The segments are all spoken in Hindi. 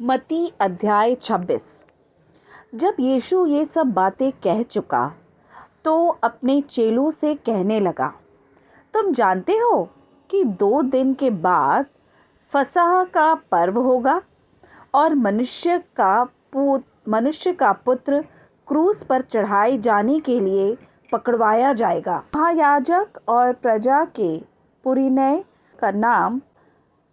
मत्ती अध्याय 26। जब यीशु ये सब बातें कह चुका तो अपने चेलों से कहने लगा, तुम जानते हो कि 2 दिन के बाद फसह का पर्व होगा और मनुष्य का पुत्र क्रूस पर चढ़ाए जाने के लिए पकड़वाया जाएगा। महायाजक और प्रजा के पुरीनय का नाम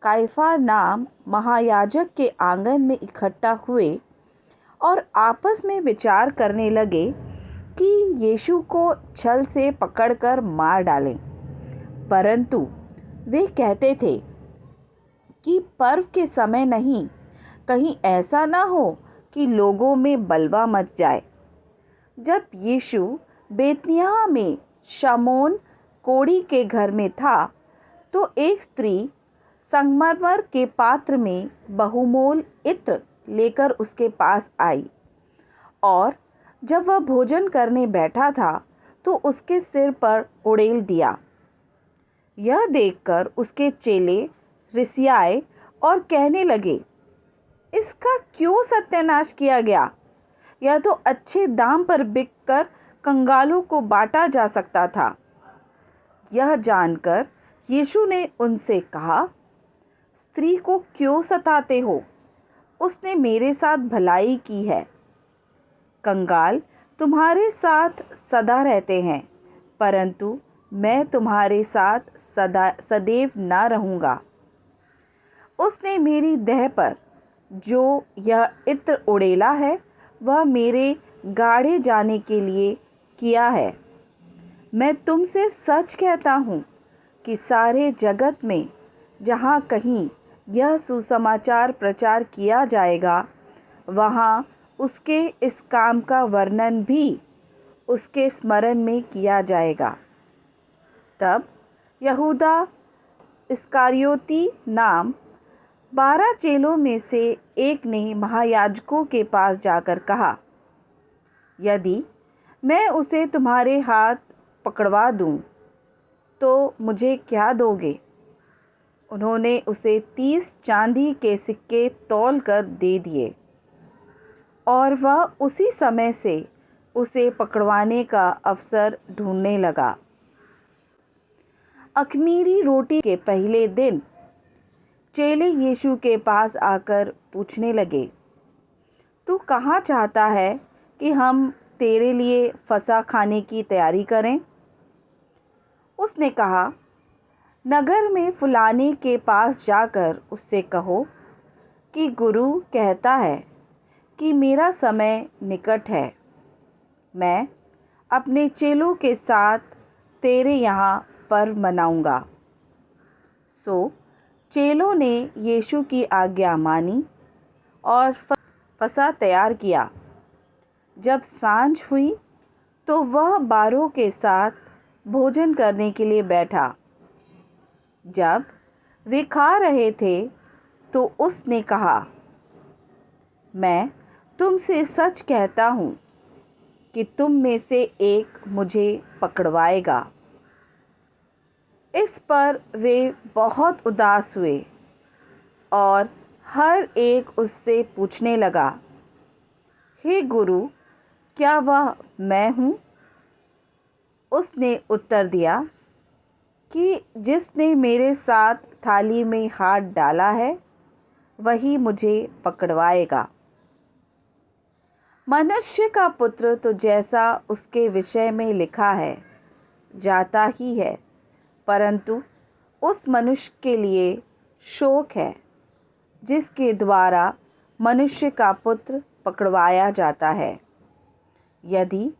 काइफा नाम महायाजक के आंगन में इकट्ठा हुए और आपस में विचार करने लगे कि यीशु को छल से पकड़कर मार डालें। परंतु वे कहते थे कि पर्व के समय नहीं, कहीं ऐसा ना हो कि लोगों में बलवा मच जाए। जब यीशु बेतनिय्याह में शमौन कोढ़ी के घर में था तो एक स्त्री संगमरमर के पात्र में बहुमोल इत्र लेकर उसके पास आई और जब वह भोजन करने बैठा था तो उसके सिर पर उड़ेल दिया। यह देखकर उसके चेले रिसियाए और कहने लगे, इसका क्यों सत्यानाश किया गया? यह तो अच्छे दाम पर बिककर कंगालों को बांटा जा सकता था। यह जानकर यीशु ने उनसे कहा, स्त्री को क्यों सताते हो? उसने मेरे साथ भलाई की है। कंगाल तुम्हारे साथ सदा रहते हैं, परंतु मैं तुम्हारे साथ सदैव न रहूँगा। उसने मेरी देह पर जो यह इत्र उड़ेला है वह मेरे गाड़े जाने के लिए किया है। मैं तुमसे सच कहता हूँ कि सारे जगत में जहाँ कहीं यह सुसमाचार प्रचार किया जाएगा, वहाँ उसके इस काम का वर्णन भी उसके स्मरण में किया जाएगा। तब यहूदा इस्करियोती नाम 12 चेलों में से एक ने महायाजकों के पास जाकर कहा, यदि मैं उसे तुम्हारे हाथ पकड़वा दूं, तो मुझे क्या दोगे? उन्होंने उसे 30 चांदी के सिक्के तौल कर दे दिए और वह उसी समय से उसे पकड़वाने का अवसर ढूंढने लगा। अख़मीरी रोटी के पहले दिन चेले यीशु के पास आकर पूछने लगे, तू कहाँ चाहता है कि हम तेरे लिए फसह खाने की तैयारी करें? उसने कहा, नगर में फुलाने के पास जाकर उससे कहो कि गुरु कहता है कि मेरा समय निकट है। मैं अपने चेलों के साथ तेरे यहाँ पर्व मनाऊंगा। सो चेलों ने यीशु की आज्ञा मानी और फसह तैयार किया। जब सांझ हुई तो वह 12 के साथ भोजन करने के लिए बैठा। जब वे खा रहे थे तो उसने कहा, मैं तुमसे सच कहता हूँ कि तुम में से एक मुझे पकड़वाएगा। इस पर वे बहुत उदास हुए और हर एक उससे पूछने लगा, हे गुरु, क्या वह मैं हूँ? उसने उत्तर दिया कि जिसने मेरे साथ थाली में हाथ डाला है वही मुझे पकड़वाएगा। मनुष्य का पुत्र तो जैसा उसके विषय में लिखा है जाता ही है, परंतु उस मनुष्य के लिए शोक है जिसके द्वारा मनुष्य का पुत्र पकड़वाया जाता है। यदि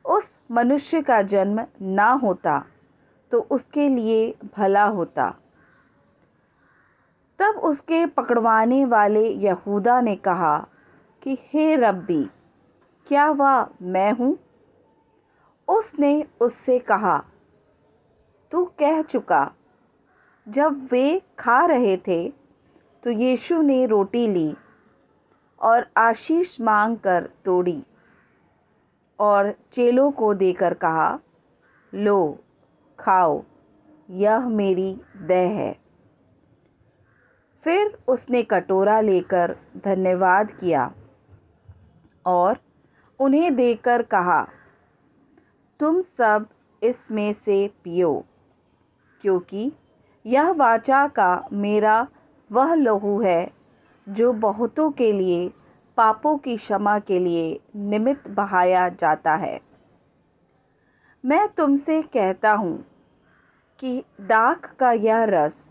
उस मनुष्य का जन्म ना होता तो उसके लिए भला होता। तब उसके पकड़वाने वाले यहूदा ने कहा कि हे रब्बी, क्या वह मैं हूँ? उसने उससे कहा, तू कह चुका। जब वे खा रहे थे तो यीशु ने रोटी ली और आशीष मांगकर तोड़ी और चेलों को देकर कहा, लो, खाओ, यह मेरी देह है। फिर उसने कटोरा लेकर धन्यवाद किया और उन्हें देकर कहा, तुम सब इसमें से पियो, क्योंकि यह वाचा का मेरा वह लहू है जो बहुतों के लिए पापों की क्षमा के लिए निमित्त बहाया जाता है। मैं तुमसे कहता हूँ कि दाख का यह रस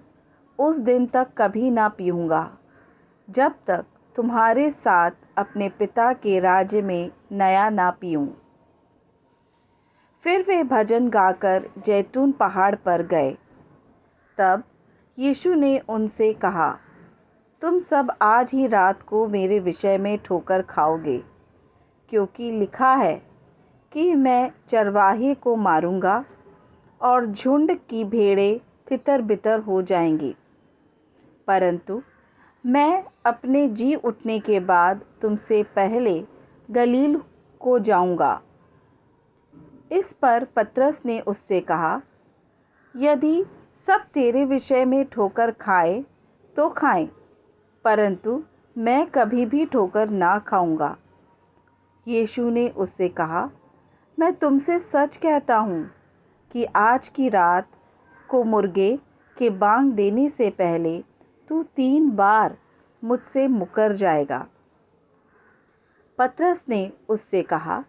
उस दिन तक कभी ना पीऊँगा जब तक तुम्हारे साथ अपने पिता के राज्य में नया ना पीऊँ। फिर वे भजन गाकर जैतून पहाड़ पर गए। तब यीशु ने उनसे कहा, तुम सब आज ही रात को मेरे विषय में ठोकर खाओगे, क्योंकि लिखा है कि मैं चरवाहे को मारूंगा और झुंड की भेड़ें तितर बितर हो जाएंगी। परंतु मैं अपने जी उठने के बाद तुमसे पहले गलील को जाऊंगा। इस पर पतरस ने उससे कहा, यदि सब तेरे विषय में ठोकर खाए तो खाएं, परंतु मैं कभी भी ठोकर ना खाऊंगा। यीशु ने उससे कहा, मैं तुमसे सच कहता हूँ कि आज की रात को मुर्गे के बांग देने से पहले तू 3 बार मुझसे मुकर जाएगा। पतरस ने उससे कहा,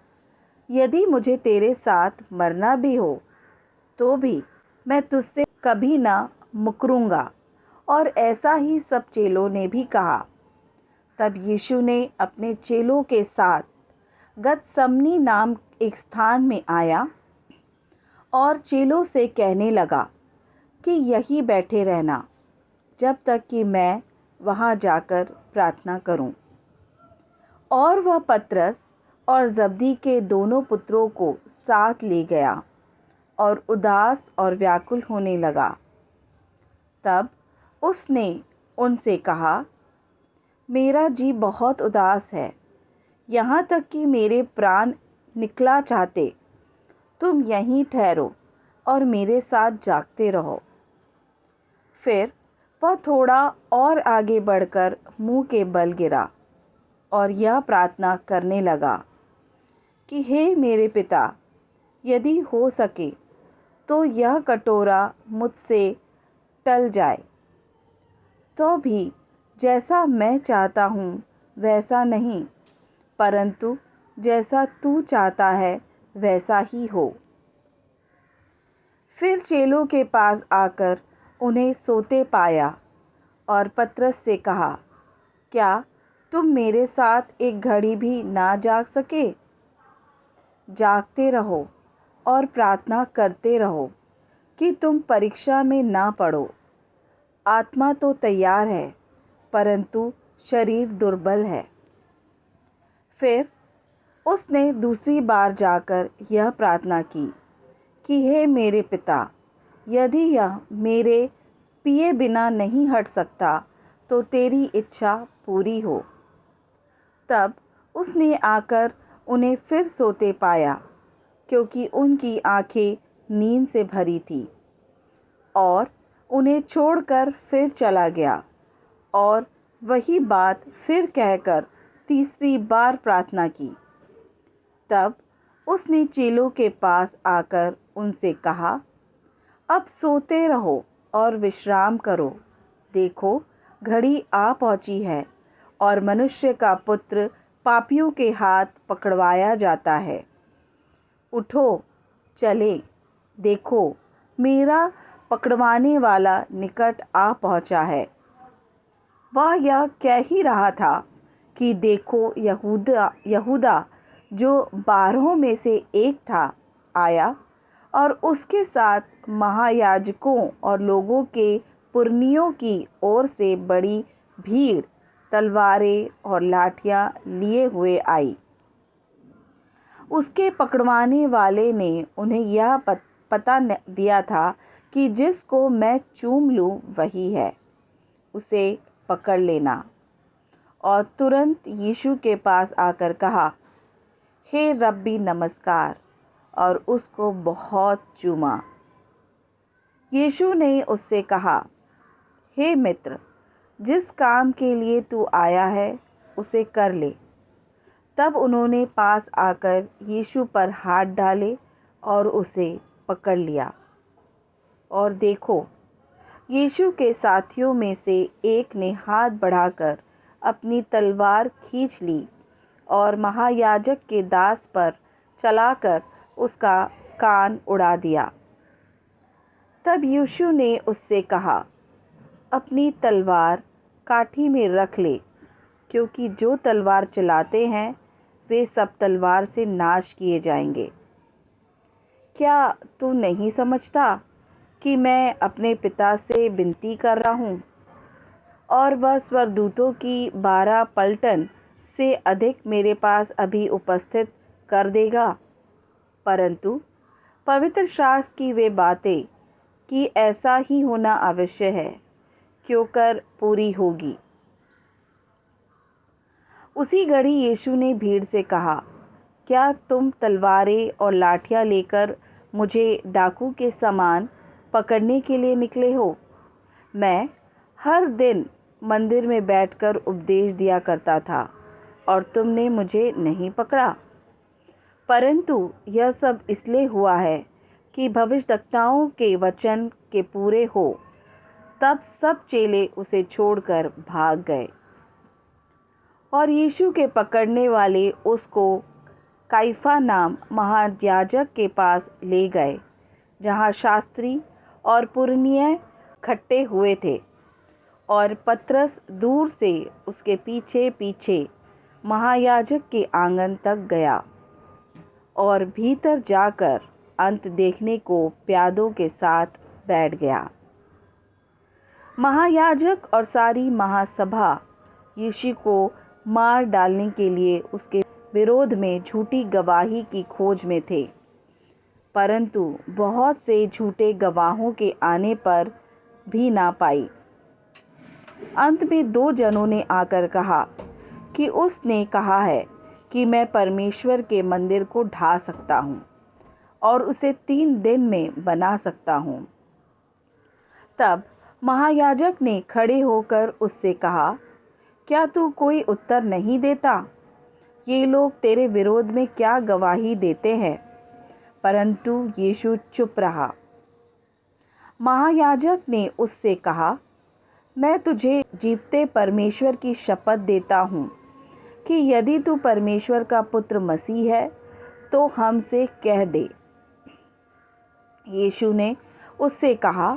यदि मुझे तेरे साथ मरना भी हो तो भी मैं तुझसे कभी ना मुकरूंगा। और ऐसा ही सब चेलों ने भी कहा। तब यीशु ने अपने चेलों के साथ गतसमनी नाम एक स्थान में आया और चेलों से कहने लगा कि यहीं बैठे रहना जब तक कि मैं वहाँ जाकर प्रार्थना करूँ। और वह पतरस और जब्दी के दोनों पुत्रों को साथ ले गया और उदास और व्याकुल होने लगा। तब उसने उनसे कहा, मेरा जी बहुत उदास है, यहाँ तक कि मेरे प्राण निकला चाहते। तुम यहीं ठहरो और मेरे साथ जागते रहो। फिर वह थोड़ा और आगे बढ़कर मुंह के बल गिरा और यह प्रार्थना करने लगा कि हे मेरे पिता, यदि हो सके तो यह कटोरा मुझसे टल जाए, तो भी जैसा मैं चाहता हूँ वैसा नहीं, परंतु जैसा तू चाहता है वैसा ही हो। फिर चेलों के पास आकर उन्हें सोते पाया और पतरस से कहा, क्या तुम मेरे साथ एक घड़ी भी ना जाग सके? जागते रहो और प्रार्थना करते रहो कि तुम परीक्षा में ना पड़ो। आत्मा तो तैयार है, परंतु शरीर दुर्बल है। फिर उसने दूसरी बार जाकर यह प्रार्थना की कि हे मेरे पिता, यदि यह मेरे पिए बिना नहीं हट सकता तो तेरी इच्छा पूरी हो। तब उसने आकर उन्हें फिर सोते पाया, क्योंकि उनकी आंखें नींद से भरी थी। और उन्हें छोड़कर फिर चला गया और वही बात फिर कहकर तीसरी बार प्रार्थना की। तब उसने चेलों के पास आकर उनसे कहा, अब सोते रहो और विश्राम करो। देखो, घड़ी आ पहुंची है और मनुष्य का पुत्र पापियों के हाथ पकड़वाया जाता है। उठो, चले, देखो, मेरा पकड़वाने वाला निकट आ पहुंचा है। वह यह कह ही रहा था कि देखो, यहूदा जो 12 में से एक था आया और उसके साथ महायाजकों और लोगों के पुरनियों की ओर से बड़ी भीड़ तलवारें और लाठियां लिए हुए आई। उसके पकड़वाने वाले ने उन्हें यह पता दिया था कि जिसको मैं चूम लूँ वही है, उसे पकड़ लेना। और तुरंत यीशु के पास आकर कहा, हे रब्बी नमस्कार, और उसको बहुत चूमा। यीशु ने उससे कहा, हे मित्र, जिस काम के लिए तू आया है उसे कर ले। तब उन्होंने पास आकर यीशु पर हाथ डाले और उसे पकड़ लिया। और देखो, यीशु के साथियों में से एक ने हाथ बढ़ाकर अपनी तलवार खींच ली और महायाजक के दास पर चलाकर उसका कान उड़ा दिया। तब यीशु ने उससे कहा, अपनी तलवार काठी में रख ले, क्योंकि जो तलवार चलाते हैं वे सब तलवार से नाश किए जाएंगे। क्या तू नहीं समझता कि मैं अपने पिता से विनती कर रहा हूँ और वह स्वर्गदूतों की 12 पलटन से अधिक मेरे पास अभी उपस्थित कर देगा? परंतु पवित्र शास्त्र की वे बातें कि ऐसा ही होना अवश्य है क्योंकि पूरी होगी। उसी घड़ी यीशु ने भीड़ से कहा, क्या तुम तलवारें और लाठियाँ लेकर मुझे डाकू के समान पकड़ने के लिए निकले हो? मैं हर दिन मंदिर में बैठकर उपदेश दिया करता था और तुमने मुझे नहीं पकड़ा। परंतु यह सब इसलिए हुआ है कि भविष्यद्वक्ताओं के वचन के पूरे हो। तब सब चेले उसे छोड़कर भाग गए। और यीशु के पकड़ने वाले उसको काइफा नाम महायाजक के पास ले गए, जहाँ शास्त्री और पुरनिये इकट्ठे हुए थे। और पतरस दूर से उसके पीछे पीछे महायाजक के आंगन तक गया और भीतर जाकर अंत देखने को प्यादों के साथ बैठ गया। महायाजक और सारी महासभा यीशु को मार डालने के लिए उसके विरोध में झूठी गवाही की खोज में थे, परंतु बहुत से झूठे गवाहों के आने पर भी ना पाई। अंत में 2 जनों ने आकर कहा कि उसने कहा है कि मैं परमेश्वर के मंदिर को ढा सकता हूँ और उसे 3 दिन में बना सकता हूँ। तब महायाजक ने खड़े होकर उससे कहा, क्या तू कोई उत्तर नहीं देता? ये लोग तेरे विरोध में क्या गवाही देते हैं? परंतु यीशु चुप रहा। महायाजक ने उससे कहा, मैं तुझे जीवते परमेश्वर की शपथ देता हूँ कि यदि तू परमेश्वर का पुत्र मसीह है तो हमसे कह दे। यीशु ने उससे कहा,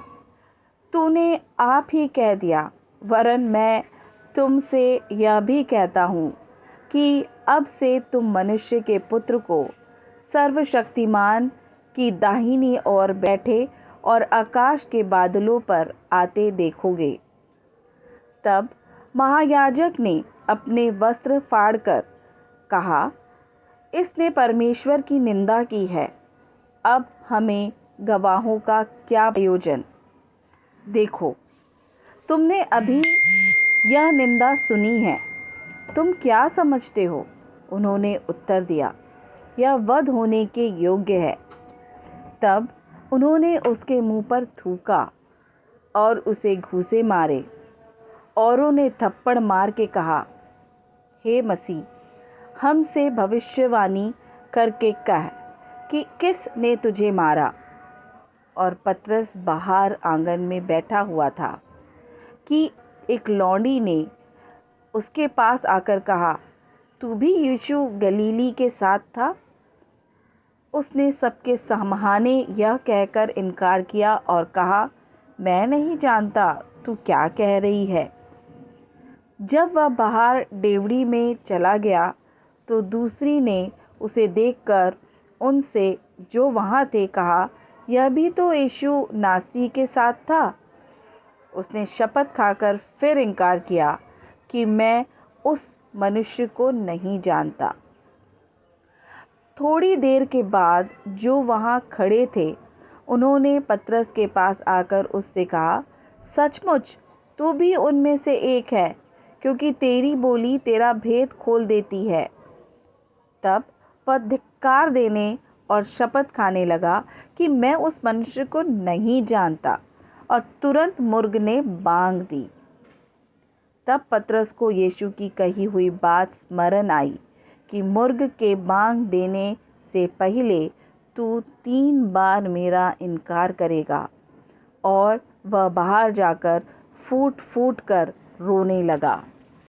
तूने आप ही कह दिया, वरन मैं तुमसे यह भी कहता हूँ कि अब से तुम मनुष्य के पुत्र को सर्वशक्तिमान की दाहिनी ओर बैठे और आकाश के बादलों पर आते देखोगे। तब महायाजक ने अपने वस्त्र फाड़कर कहा, इसने परमेश्वर की निंदा की है। अब हमें गवाहों का क्या प्रयोजन? देखो, तुमने अभी यह निंदा सुनी है, तुम क्या समझते हो? उन्होंने उत्तर दिया, यह वध होने के योग्य है। तब उन्होंने उसके मुंह पर थूका और उसे घूंसे मारे। औरों ने थप्पड़ मार के कहा, हे मसीह, हमसे भविष्यवाणी करके कह कि किस ने तुझे मारा? और पतरस बाहर आंगन में बैठा हुआ था कि एक लौंडी ने उसके पास आकर कहा, तू भी यीशु गलीली के साथ था? उसने सबके सामने यह कहकर इनकार किया और कहा, मैं नहीं जानता तू क्या कह रही है। जब वह बाहर डेवढ़ी में चला गया तो दूसरी ने उसे देखकर उनसे जो वहाँ थे कहा, यह भी तो यीशु नासरी के साथ था। उसने शपथ खाकर फिर इनकार किया कि मैं उस मनुष्य को नहीं जानता। थोड़ी देर के बाद जो वहाँ खड़े थे उन्होंने पतरस के पास आकर उससे कहा, सचमुच तू भी उनमें से एक है, क्योंकि तेरी बोली तेरा भेद खोल देती है। तब वह धिक्कार देने और शपथ खाने लगा कि मैं उस मनुष्य को नहीं जानता, और तुरंत मुर्ग ने बांग दी। तब पतरस को यीशु की कही हुई बात स्मरण आई कि मुर्ग के बांग देने से पहले तू 3 बार मेरा इनकार करेगा। और वह बाहर जाकर फूट फूट कर रोने लगा।